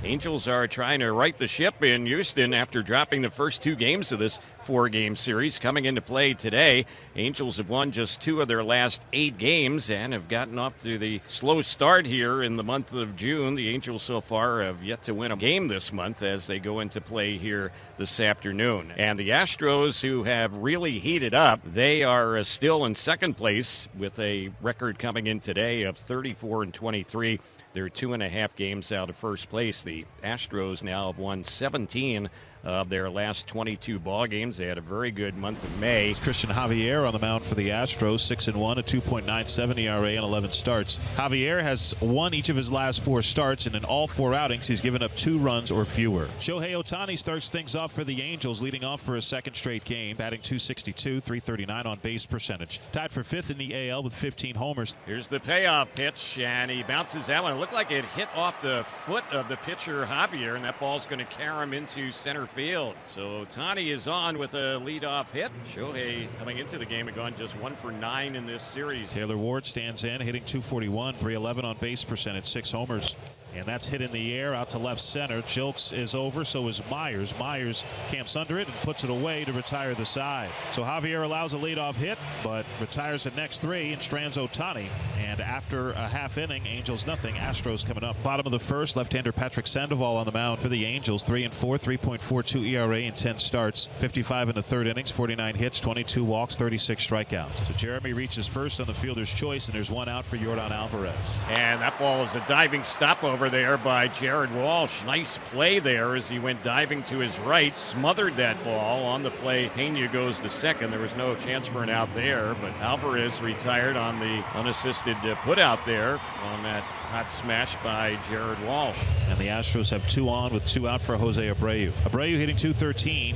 Angels are trying to right the ship in Houston after dropping the first 2 games of this 4-game series. Coming into play today, Angels have won just 2 of their last 8 games and have gotten off to the slow start here in the month of June. The Angels so far have yet to win a game this month as they go into play here this afternoon. And the Astros, who have really heated up, they are still in second place with a record coming in today of 34-23. They're 2.5 games out of first place. The Astros now have won 17 of their last 22 ball games. They had a very good month of May. It's Christian Javier on the mound for the Astros, 6-1, a 2.97 ERA and 11 starts. Javier has won each of his last 4 starts, and in all 4 outings, he's given up 2 runs or fewer. Shohei Ohtani starts things off for the Angels, leading off for a second straight game, batting .262, .339 on base percentage. Tied for 5th in the AL with 15 homers. Here's the payoff pitch, and he bounces that one. It looked like it hit off the foot of the pitcher Javier, and that ball's going to carry him into center field. So Ohtani is on with a leadoff hit. Shohei coming into the game had gone just 1 for 9 in this series. Taylor Ward stands in, hitting .241, .311 on base percentage, 6 homers. And that's hit in the air out to left center. Jilks is over, so is Myers. Myers camps under it and puts it away to retire the side. So Javier allows a leadoff hit, but retires the next 3 and strands Ohtani. And after a half inning, Angels nothing. Astros coming up. Bottom of the first, left-hander Patrick Sandoval on the mound for the Angels. 3-4, 3.42 ERA in 10 starts. 55 in the 3rd innings, 49 hits, 22 walks, 36 strikeouts. So Jeremy reaches first on the fielder's choice, and there's 1 out for Yordan Alvarez. And that ball is a diving stop over there by Jared Walsh. Nice play there as he went diving to his right, smothered that ball on the play. Pena goes to second. There was no chance for an out there, but Alvarez retired on the unassisted put out there on that hot smash by Jared Walsh. And the Astros have 2 on with 2 out for Jose Abreu. Abreu hitting .213.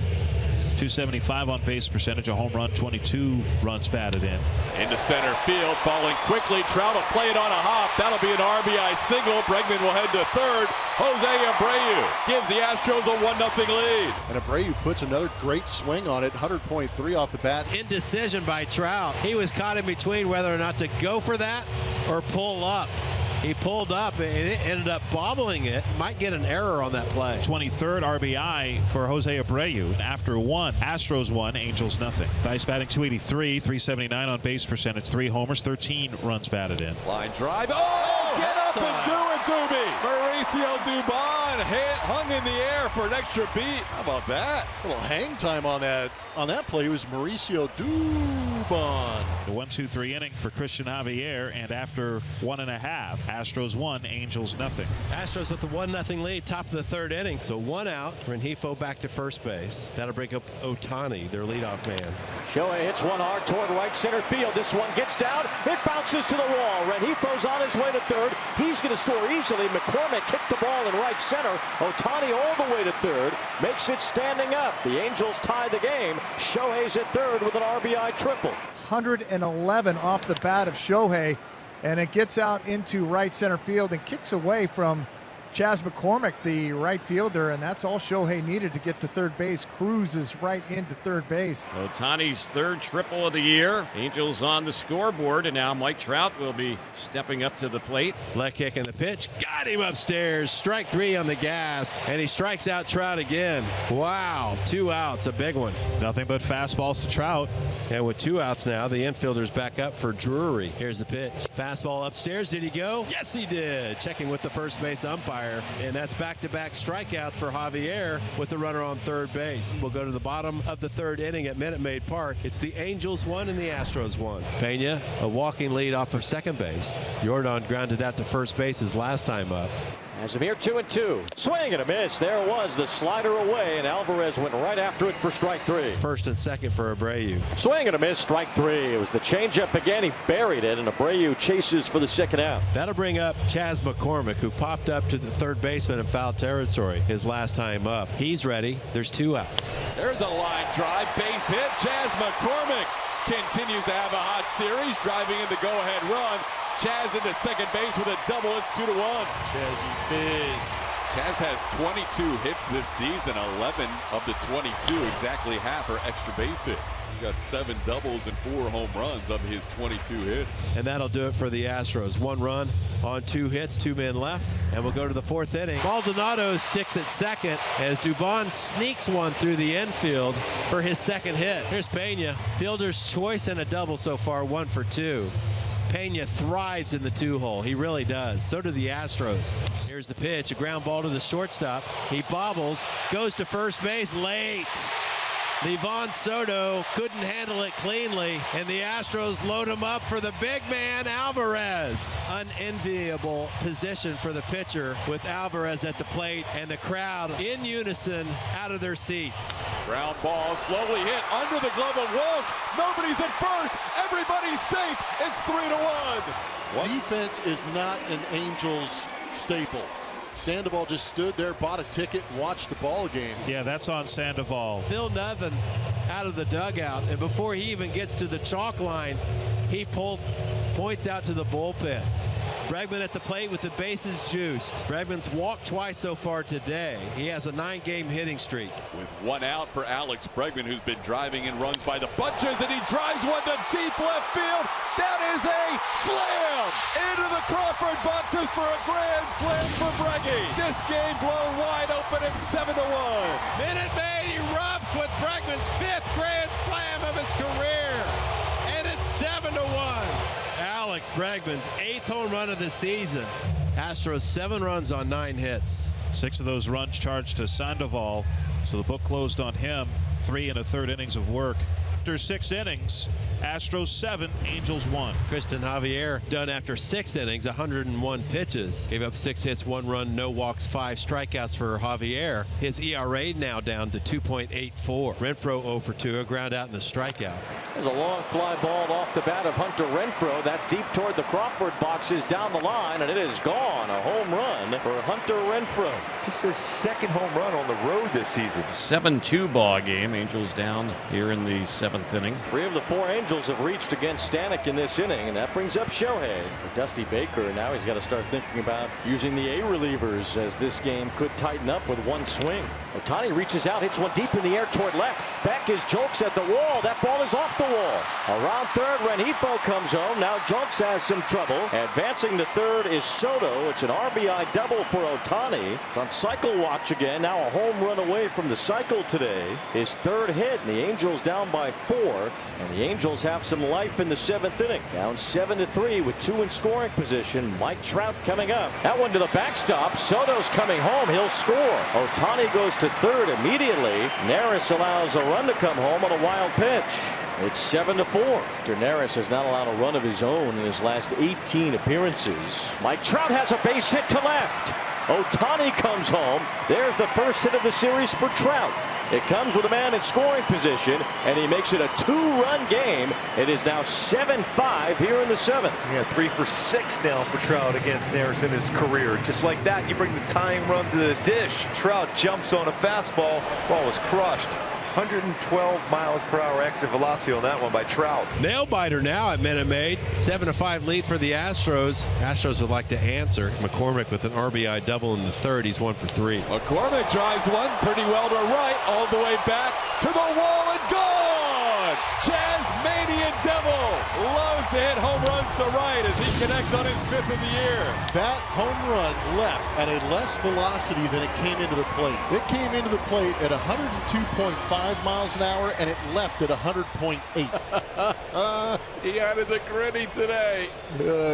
.275 on base percentage, a home run, 22 runs batted in. Into center field, falling quickly. Trout will play it on a hop. That'll be an RBI single. Bregman will head to third. Jose Abreu gives the Astros a 1-0 lead. And Abreu puts another great swing on it, 100.3 off the bat. Indecision by Trout. He was caught in between whether or not to go for that or pull up. He pulled up and it ended up bobbling it. Might get an error on that play. 23rd RBI for Jose Abreu. After 1, Astros 1, Angels nothing. Dice batting .283, .379 on base percentage, 3 homers, 13 runs batted in. Line drive. Oh, get up and do it to me. Mauricio Dubon hung in the air for an extra beat. How about that? A little hang time on that play was Mauricio Dubon. The 1-2-3 inning for Christian Javier, and after 1.5, Astros 1, Angels nothing. Astros with the 1-0 lead, top of the 3rd inning. So 1 out. Rengifo back to first base. That'll break up Ohtani, their leadoff man. Shohei hits one hard toward right center field. This one gets down. It bounces to the wall. Rengifo's on his way to third. He's going to score easily. McCormick kicked the ball in right center. Ohtani all the way to third. Makes it standing up. The Angels tie the game. Shohei's at third with an RBI triple. 111 off the bat of Shohei, and it gets out into right center field and kicks away from Chas McCormick, the right fielder, and that's all Shohei needed to get to third base. Cruises right into third base. Ohtani's 3rd triple of the year. Angels on the scoreboard, and now Mike Trout will be stepping up to the plate. Leg kick in the pitch. Got him upstairs. Strike 3 on the gas, and he strikes out Trout again. Wow, 2 outs, a big one. Nothing but fastballs to Trout. And with 2 outs now, the infielders back up for Drury. Here's the pitch. Fastball upstairs. Did he go? Yes, he did. Checking with the first base umpire. And that's back-to-back strikeouts for Javier with the runner on third base. We'll go to the bottom of the 3rd inning at Minute Maid Park. It's the Angels 1 and the Astros 1. Pena, a walking lead off of second base. Yordan grounded out to first base his last time up. Casimir 2-2. Swing and a miss. There was the slider away, and Alvarez went right after it for strike 3. First and second for Abreu. Swing and a miss, strike 3. It was the changeup again. He buried it, and Abreu chases for the 2nd out. That'll bring up Chas McCormick, who popped up to the third baseman in foul territory his last time up. He's ready. There's 2 outs. There's a line drive, base hit. Chas McCormick continues to have a hot series, driving in the go-ahead run. Chaz into second base with a double. It's 2-1. Chazzy Biz. Chaz has 22 hits this season, 11 of the 22, exactly half are extra base hits. He's got 7 doubles and 4 home runs of his 22 hits. And that'll do it for the Astros. 1 run on 2 hits, 2 men left, and we'll go to the 4th inning. Maldonado sticks at second as Dubon sneaks one through the infield for his 2nd hit. Here's Pena, fielder's choice and a double so far, 1 for 2. Pena thrives in the 2-hole. He really does. So do the Astros. Here's the pitch, a ground ball to the shortstop. He bobbles, goes to first base late. Livan Soto couldn't handle it cleanly, and the Astros load him up for the big man, Alvarez. Unenviable position for the pitcher with Alvarez at the plate and the crowd in unison out of their seats. Ground ball slowly hit under the glove of Walsh. Nobody's at first. Everybody's safe. It's 3-1. Defense is not an Angels staple. Sandoval just stood there, bought a ticket, and watched the ball game. Yeah, that's on Sandoval. Phil Nevin out of the dugout, and before he even gets to the chalk line, he points out to the bullpen. Bregman at the plate with the bases juiced. Bregman's walked twice so far today. He has a 9-game hitting streak. With 1 out for Alex Bregman, who's been driving in runs by the bunches, and he drives one to deep left field. That is a slam into the Crawford boxes for a grand slam for Breggy. This game blown wide open at 7-1. Minute Maid erupts with Bregman's 5th grand slam of his career, and it's 7-1. Alex Bregman's 8th home run of the season. Astros 7 runs on 9 hits. 6 of those runs charged to Sandoval, so the book closed on him. 3 1/3 innings of work. After 6 innings, Astros 7, Angels 1. Christian Javier done after 6 innings, 101 pitches. Gave up 6 hits, 1 run, no walks, 5 strikeouts for Javier. His ERA now down to 2.84. Renfroe 0 for 2, a ground out and a strikeout. There's a long fly ball off the bat of Hunter Renfroe. That's deep toward the Crawford boxes down the line, and it is gone. A home run for Hunter Renfroe. Just his 2nd home run on the road this season. 7-2 ball game. Angels down here in the 7th inning. 3 of the 4 Angels have reached against Stanek in this inning, and that brings up Shohei for Dusty Baker. Now he's got to start thinking about using the A relievers, as this game could tighten up with 1 swing. Ohtani reaches out, hits one deep in the air toward left. Back is Jolks at the wall. That ball is off the wall. Around third, Rengifo comes home. Now Jolks has some trouble. Advancing to third is Soto. It's an RBI double for Ohtani. It's on cycle watch again. Now a home run away from the cycle today. His 3rd hit, and the Angels down by 4. And the Angels have some life in the 7th inning. Down 7-3 with 2 in scoring position. Mike Trout coming up. That one to the backstop. Soto's coming home. He'll score. Ohtani goes to third immediately. Neris allows a run to come home on a wild pitch. It's 7-4. Neris has not allowed a run of his own in his last 18 appearances. Mike Trout has a base hit to left. Ohtani comes home. There's the first hit of the series for Trout. It comes with a man in scoring position, and he makes it a 2-run game. It is now 7-5 here in the 7th. Yeah, 3 for 6 now for Trout against Neris in his career. Just like that, you bring the tying run to the dish. Trout jumps on a fastball. Ball was crushed. 112 miles per hour exit velocity on that one by Trout. Nail biter now at Minute Maid. 7-5 lead for the Astros. Astros would like to answer. McCormick with an RBI double in the 3rd. He's 1 for 3. McCormick drives one pretty well to right, all the way back to the wall and gone. Tasmanian Devil loves to hit home runs to right as he connects on his 5th of the year. That home run left at a less velocity than it came into the plate. It came into the plate at 102.5 miles an hour, and it left at 100.8. He added the gritty today.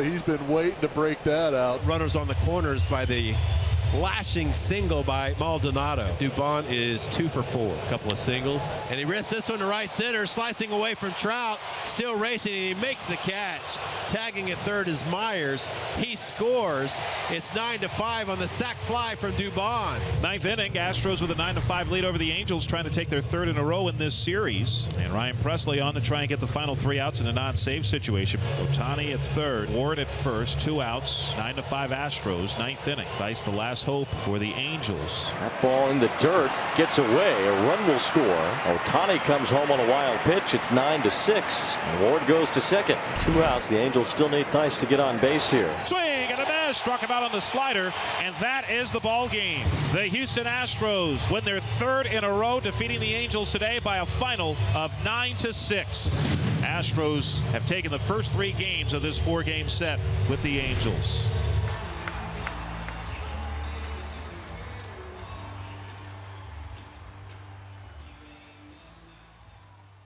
He's been waiting to break that out. Runners on the corners by the lashing single by Maldonado. Dubon is 2 for 4. A couple of singles. And he rips this one to right center, slicing away from Trout. Still racing, and he makes the catch. Tagging at third is Myers. He scores. It's 9-5 on the sac fly from Dubon. 9th inning, Astros with a 9-5 lead over the Angels, trying to take their 3rd in a row in this series. And Ryan Presley on to try and get the final 3 outs in a non-save situation. Ohtani at 3rd, Ward at 1st, 2 outs, 9-5 Astros, 9th inning. Vice the last hope for the Angels. That ball in the dirt gets away. A run will score. Ohtani comes home on a wild pitch. It's 9-6. And Ward goes to second. 2 outs. The Angels still need Theis to get on base here. Swing and a miss. Struck him out on the slider, and that is the ball game. The Houston Astros win their 3rd in a row, defeating the Angels today by a final of 9-6. Astros have taken the first 3 games of this 4-game set with the Angels.